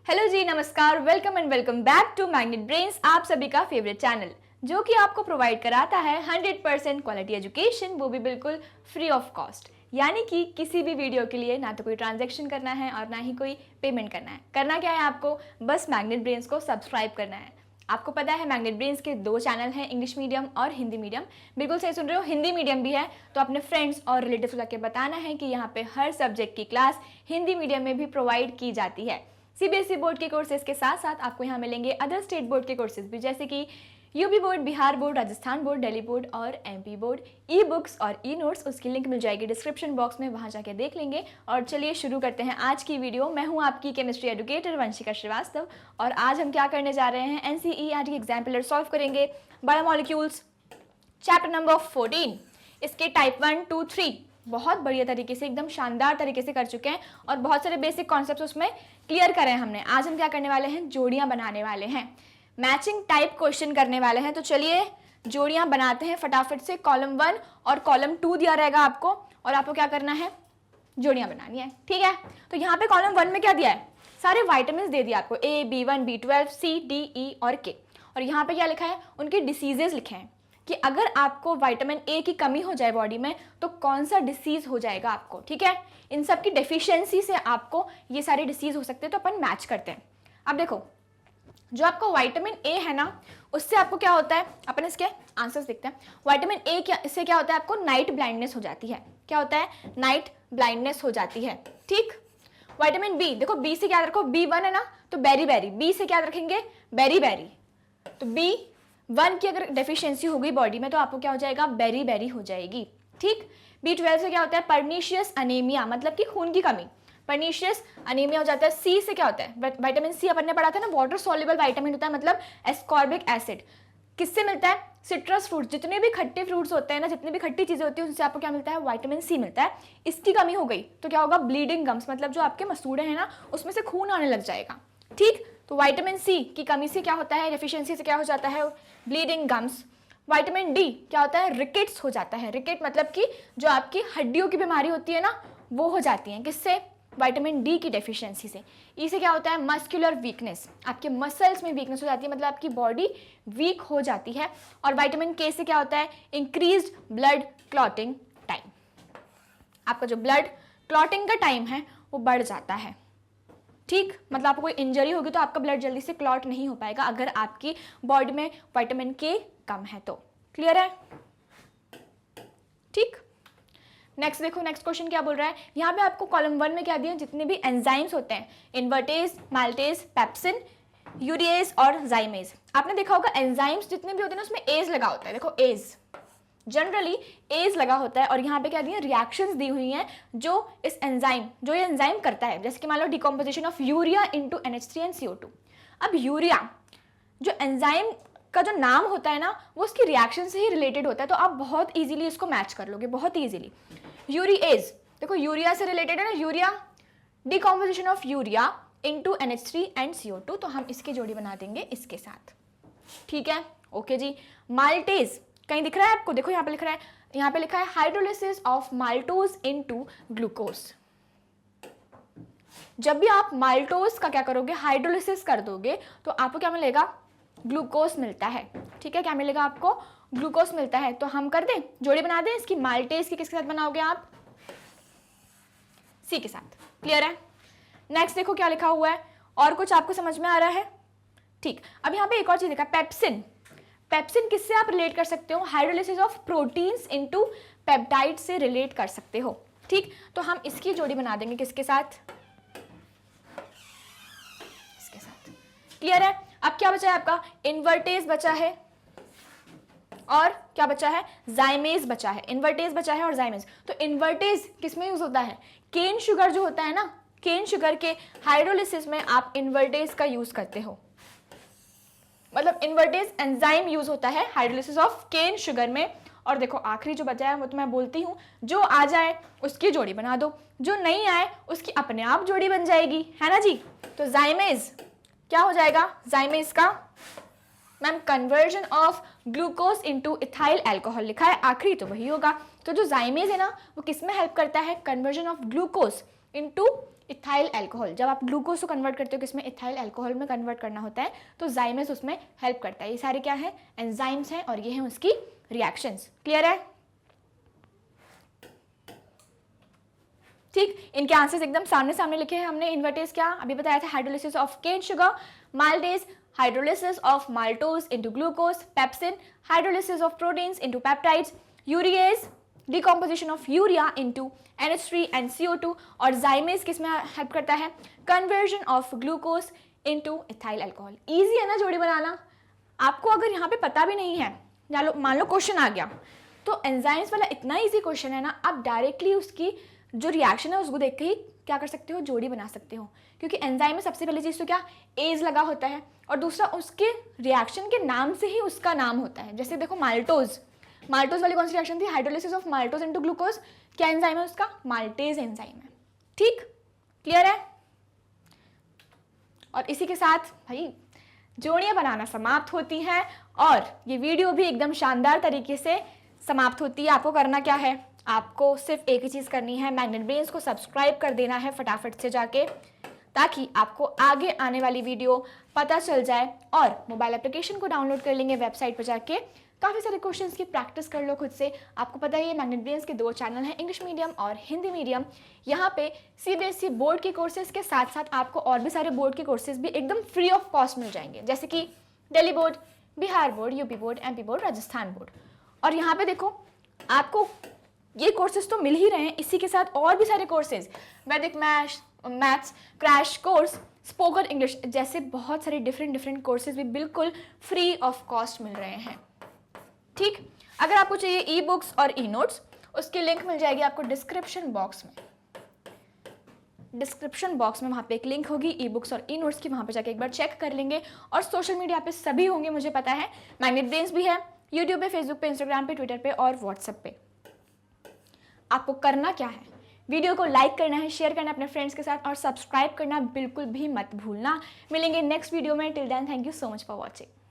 Hello ji, नमस्कार, welcome and welcome back to magnet brains, आप सभी का फेवरेट चैनल जो कि आपको प्रोवाइड कराता है 100% क्वालिटी एजुकेशन, वो भी बिल्कुल फ्री ऑफ कॉस्ट। यानी कि किसी भी वीडियो के लिए ना तो कोई ट्रांजैक्शन करना है और ना ही कोई पेमेंट करना है। करना क्या है आपको, बस मैग्नेट ब्रेन्स को सब्सक्राइब करना है। आपको पता है मैग्नेट ब्रेन्स के 2 चैनल हैं, इंग्लिश मीडियम और हिंदी मीडियम। बिल्कुल सही सुन रहे हो, हिंदी मीडियम भी है, तो अपने फ्रेंड्स और रिलेटिव्स को जाके बताना है कि यहाँ पे हर सब्जेक्ट की क्लास हिंदी मीडियम में भी प्रोवाइड की जाती है। सीबीएसई बोर्ड के कोर्सेज के साथ साथ आपको यहाँ मिलेंगे अदर स्टेट बोर्ड के कोर्सेज भी, जैसे कि UP board, Bihar board, Rajasthan board, Delhi board और एमपी बोर्ड। ई बुक्स और ई नोट्स, उसकी लिंक मिल जाएगी डिस्क्रिप्शन बॉक्स में, वहाँ जाके देख लेंगे। और चलिए शुरू करते हैं आज की वीडियो। मैं हूँ आपकी केमिस्ट्री एजुकेटर वंशिका श्रीवास्तव और आज हम क्या करने जा रहे हैं, एनसीईआरटी एग्जाम पिलर सॉल्व करेंगे। बायोमोलिक्यूल्स चैप्टर नंबर 14, इसके टाइप 1, 2, 3 बहुत बढ़िया तरीके से, एकदम शानदार तरीके से कर चुके हैं और बहुत सारे बेसिक कॉन्सेप्ट्स उसमें क्लियर करे हैं हमने। आज हम क्या करने वाले हैं, जोड़ियां बनाने वाले हैं, मैचिंग टाइप क्वेश्चन करने वाले हैं। तो चलिए जोड़ियां बनाते हैं फटाफट से। कॉलम 1 और कॉलम 2 दिया रहेगा आपको और आपको क्या करना है, जोड़ियां बनानी है। ठीक है, तो यहाँ पे कॉलम 1 में क्या दिया है, सारे वाइटामिन दे दिए आपको, A, B1, B12, C, D, E और K। और यहाँ पे क्या लिखा है, उनके डिसीजेज लिखे हैं कि अगर आपको विटामिन ए की कमी हो जाए बॉडी में तो कौन सा डिसीज हो जाएगा आपको। ठीक है, इन सब की डेफिशिएंसी से आपको ये सारे डिसीज हो सकते हैं, तो अपन मैच करते हैं। अब देखो, जो आपको विटामिन ए है ना, उससे आपको क्या होता है, अपन इसके आंसर्स देखते हैं। विटामिन ए क्या, इससे क्या होता है, आपको नाइट ब्लाइंडनेस हो जाती है। क्या होता है, नाइट ब्लाइंडनेस हो जाती है। ठीक, विटामिन बी, देखो बी से क्या याद रखो, B1 है ना, तो बेरी बेरी, बी से क्या याद रखेंगे, बेरी बेरी। तो B1 की अगर डेफिशिएंसी होगी बॉडी में तो आपको क्या हो जाएगा, बेरी बेरी हो जाएगी। ठीक, B12 से क्या होता है, पर्नीशियस अनीमिया, मतलब कि खून की कमी, पर्नीशियस अनीमिया हो जाता है। सी से क्या होता है, विटामिन सी अपन ने पढ़ा था ना, वाटर सॉल्युबल विटामिन होता है, मतलब एस्कॉर्बिक एसिड। किससे मिलता है, सिट्रस फ्रूट, जितने भी खट्टे फ्रूट्स होते हैं ना, जितनी भी खट्टी चीजें होती है उनसे आपको क्या मिलता है, विटामिन सी मिलता है। इसकी कमी हो गई तो क्या होगा, ब्लीडिंग गम्स, मतलब जो आपके मसूड़े हैं ना उसमें से खून आने लग जाएगा। ठीक, तो विटामिन सी की कमी से क्या होता है, डेफिशिएंसी से क्या हो जाता है, ब्लीडिंग गम्स। विटामिन डी क्या होता है, रिकेट्स हो जाता है। रिकेट मतलब कि जो आपकी हड्डियों की बीमारी होती है ना, वो हो जाती है। किससे, विटामिन डी की डेफिशिएंसी से। ई से क्या होता है, मस्कुलर वीकनेस, आपके मसल्स में वीकनेस हो जाती है, मतलब आपकी बॉडी वीक हो जाती है। और विटामिन के से क्या होता है, इंक्रीज्ड ब्लड क्लॉटिंग टाइम, आपका जो ब्लड क्लॉटिंग का टाइम है वो बढ़ जाता है। ठीक, मतलब आपको कोई इंजरी होगी तो आपका ब्लड जल्दी से क्लॉट नहीं हो पाएगा अगर आपकी बॉडी में विटामिन के कम है तो। क्लियर है, ठीक। नेक्स्ट देखो, नेक्स्ट क्वेश्चन क्या बोल रहा है, यहाँ पे आपको कॉलम 1 में क्या दिया, जितने भी एंजाइम्स होते हैं, इन्वर्टेज, माल्टेज, पेप्सिन, यूरिएज और जाइमेज। आपने देखा होगा एंजाइम्स जितने भी होते हैं ना उसमें एज लगा होता है। देखो एज, जनरली एज लगा होता है। और यहाँ पे क्या दी है, रिएक्शंस दी हुई हैं जो इस एंजाइम, जो ये एंजाइम करता है, जैसे कि मान लो decomposition of urea into NH3 and CO2। अब यूरिया जो एंजाइम का जो नाम होता है ना, वो उसकी रिएक्शन से ही रिलेटेड होता है, तो आप बहुत इजीली इसको मैच कर लोगे, बहुत इजीली। यूरिएज, देखो यूरिया से रिलेटेड है ना, urea, decomposition of urea into NH3 and CO2, तो हम इसकी जोड़ी बना देंगे इसके साथ। ठीक है, ओके जी। माल्टेज कहीं दिख रहा है आपको, देखो यहाँ पे लिख रहा है, यहाँ पे लिखा है hydrolysis of maltose into glucose. जब भी आप माल्टोज का क्या करोगे, हाइड्रोलिसिस कर दोगे, तो आपको क्या मिलेगा, ग्लूकोज मिलता है। ठीक है, क्या मिलेगा आपको, ग्लूकोज मिलता है। तो हम कर दें, जोड़ी बना दें इसकी, माल्टेज की किसके साथ बनाओगे आप, सी के साथ। क्लियर है। नेक्स्ट देखो क्या लिखा हुआ है, और कुछ आपको समझ में आ रहा है। ठीक, अब यहाँ पे एक और चीज लिखा, पेप्सिन। पेप्सिन किससे आप रिलेट कर सकते हो, hydrolysis of proteins into peptide से रिलेट कर सकते हो। ठीक, तो हम इसकी जोड़ी बना देंगे किसके साथ, इसके साथ। क्लियर है। अब क्या बचा है आपका, इन्वर्टेज बचा है और क्या बचा है, जाइमेज बचा है। इन्वर्टेज बचा है और जाइमेज। तो इन्वर्टेज किसमें यूज होता है, केन शुगर जो होता है ना, केन शुगर के हाइड्रोलिसिस में आप इन्वर्टेज का यूज करते हो, मतलब इन्वर्टेज एंजाइम यूज होता है हाइड्रोलिसिस ऑफ केन शुगर में। और देखो आखिरी जो बचा है वो तो मैं बोलती हूँ, जो आ जाए उसकी जोड़ी बना दो, जो नहीं आए उसकी अपने आप जोड़ी बन जाएगी, है ना जी। तो जाइमेज क्या हो जाएगा, जाइमेज का ma'am conversion of glucose into ethyl alcohol लिखा है, आखिरी तो वही होगा। तो जो जाइमेज है ना वो किस में हेल्प करता है, conversion of glucose into ethyl alcohol, जब आप ग्लूकोज को कन्वर्ट करते हो किसमें, इथाइल अल्कोहल में कन्वर्ट करना होता है, तो जाइमेस उसमें हेल्प करता है। ये सारे क्या है, एंजाइम्स हैं और ये हैं उसकी रिएक्शंस। क्लियर है? ठीक, इनके आंसर्स एकदम सामने सामने लिखे हैं हमने। इन्वर्टेज क्या अभी बताया था, hydrolysis of cane sugar, maltase hydrolysis of maltose into glucose, pepsin hydrolysis of proteins into peptides, urease decomposition of urea into NH3 and CO2, और जाइमेज किसमें हेल्प करता है, conversion of glucose into ethyl alcohol. Easy है ना जोड़ी बनाना। आपको अगर यहाँ पे पता भी नहीं है, मान लो क्वेश्चन आ गया, तो एंजाइम्स वाला इतना इजी क्वेश्चन है ना, आप डायरेक्टली उसकी जो रिएक्शन है उसको देख के ही क्या कर सकते हो, जोड़ी बना सकते हो। क्योंकि एंजाइम में सबसे पहली चीज़ तो क्या, एज लगा होता है, और दूसरा उसके रिएक्शन के नाम से ही उसका नाम होता है। जैसे देखो माल्टोज, माल्टोज वाली कौन सी रिएक्शन थी, hydrolysis of maltose into glucose, क्या एंजाइम है उसका, माल्टेज एंजाइम है। ठीक, क्लियर है? और इसी के साथ भाई जोड़ियां बनाना समाप्त होती हैं और ये वीडियो भी एकदम शानदार तरीके से समाप्त होती है। आपको करना क्या है, आपको सिर्फ एक ही चीज़ करनी है, मैग्नेट ब्रेन्स को सब्सक्राइब कर देना है फटाफट से जाके, ताकि आपको आगे आने वाली वीडियो पता चल जाए। और मोबाइल एप्लीकेशन को डाउनलोड कर लेंगे, वेबसाइट पर जाके काफ़ी सारे क्वेश्चंस की प्रैक्टिस कर लो खुद से। आपको पता ही है मैग्नेट ब्रेन्स के 2 चैनल हैं, इंग्लिश मीडियम और हिंदी मीडियम। यहाँ पे CBSE बोर्ड के कोर्सेज के साथ साथ आपको और भी सारे बोर्ड के कोर्सेज भी एकदम फ्री ऑफ कॉस्ट मिल जाएंगे, जैसे कि Delhi board, Bihar board, UP board, MP board, Rajasthan board. और यहाँ पे देखो आपको ये कोर्सेज तो मिल ही रहे हैं, इसी के साथ और भी सारे कोर्सेज, वैदिक maths crash course, spoken English जैसे बहुत सारे डिफरेंट कोर्सेज भी बिल्कुल फ्री ऑफ कॉस्ट मिल रहे हैं। ठीक, अगर आपको चाहिए ई बुक्स और ई नोट्स, उसकी लिंक मिल जाएगी आपको डिस्क्रिप्शन बॉक्स में। डिस्क्रिप्शन बॉक्स में वहाँ पे एक लिंक होगी ई बुक्स और ई नोट्स की, वहाँ पे जाके एक बार चेक कर लेंगे। और सोशल मीडिया पे सभी होंगे, मुझे पता है, मैग्नेट ब्रेन्स भी है यूट्यूब पे, फेसबुक पे, इंस्टाग्राम पे, ट्विटर पे और व्हाट्सएप पे। आपको करना क्या है, वीडियो को लाइक करना है, शेयर करना है अपने फ्रेंड्स के साथ और सब्सक्राइब करना बिल्कुल भी मत भूलना। मिलेंगे नेक्स्ट वीडियो में, till then thank you so much for watching.